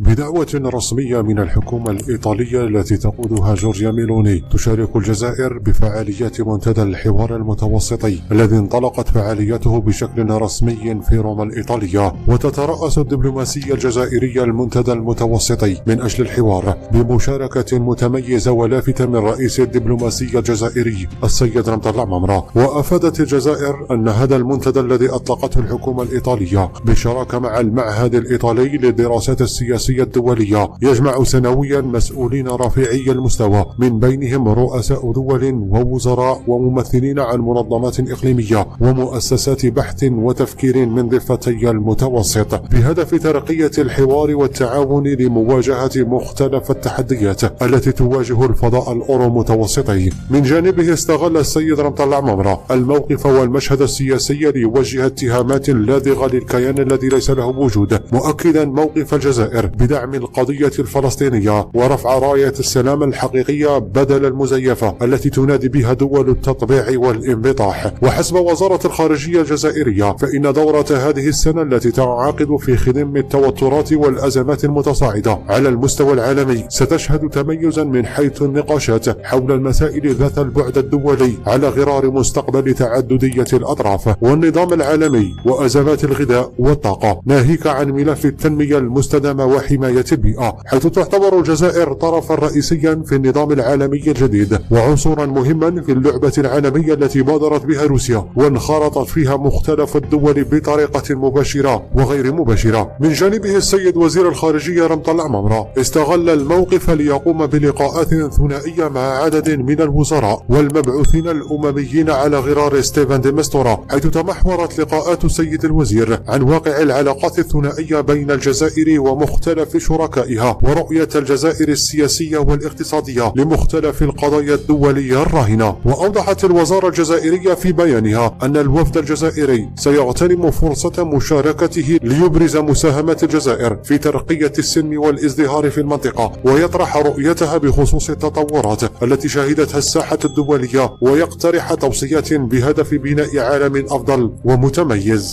بدعوة رسمية من الحكومة الإيطالية التي تقودها جورجيا ميلوني، تشارك الجزائر بفعاليات منتدى الحوار المتوسطي الذي انطلقت فعاليته بشكل رسمي في روما الإيطالية. وتترأس الدبلوماسية الجزائرية المنتدى المتوسطي من أجل الحوار بمشاركة متميزة ولافتة من رئيس الدبلوماسية الجزائري السيد رمضان العمامرة. وأفادت الجزائر أن هذا المنتدى الذي أطلقته الحكومة الإيطالية بالشراكة مع المعهد الإيطالي للدراسات السياسية الدولية يجمع سنويا مسؤولين رفيعي المستوى من بينهم رؤساء دول ووزراء وممثلين عن منظمات إقليمية ومؤسسات بحث وتفكير من ضفتي المتوسط بهدف ترقية الحوار والتعاون لمواجهة مختلف التحديات التي تواجه الفضاء الأورو متوسطي. من جانبه استغل السيد رمضان العمامرة الموقف والمشهد السياسي ليوجه اتهامات لاذغة للكيان الذي ليس له وجود، مؤكدا موقف الجزائر بدعم القضية الفلسطينية ورفع راية السلام الحقيقية بدل المزيفة التي تنادي بها دول التطبيع والانبطاح. وحسب وزارة الخارجية الجزائرية فإن دورة هذه السنة التي تنعقد في خضم التوترات والأزمات المتصاعدة على المستوى العالمي ستشهد تميزا من حيث النقاشات حول المسائل ذات البعد الدولي على غرار مستقبل تعددية الأطراف والنظام العالمي وأزمات الغذاء والطاقة، ناهيك عن ملف التنمية المستدامة وحماية البيئة، حيث تعتبر الجزائر طرفا رئيسيا في النظام العالمي الجديد وعنصرا مهما في اللعبة العالمية التي بادرت بها روسيا وانخرطت فيها مختلف الدول بطريقة مباشرة وغير مباشرة. من جانبه السيد وزير الخارجية رمضان العمامرة استغل الموقف ليقوم بلقاءات ثنائية مع عدد من الوزراء والمبعوثين الأمميين على غرار ستيفان دي مستورا، حيث تمحورت لقاءات السيد الوزير عن واقع العلاقات الثنائية بين الجزائر ومختلف شركائها ورؤية الجزائر السياسية والاقتصادية لمختلف القضايا الدولية الراهنة. وأوضحت الوزارة الجزائرية في بيانها أن الوفد الجزائري سيغتنم فرصة مشاركته ليبرز مساهمة الجزائر في ترقية السلم والازدهار في المنطقة ويطرح رؤيتها بخصوص التطورات التي شهدتها الساحة الدولية ويقترح توصيات بهدف بناء عالم أفضل ومتميز.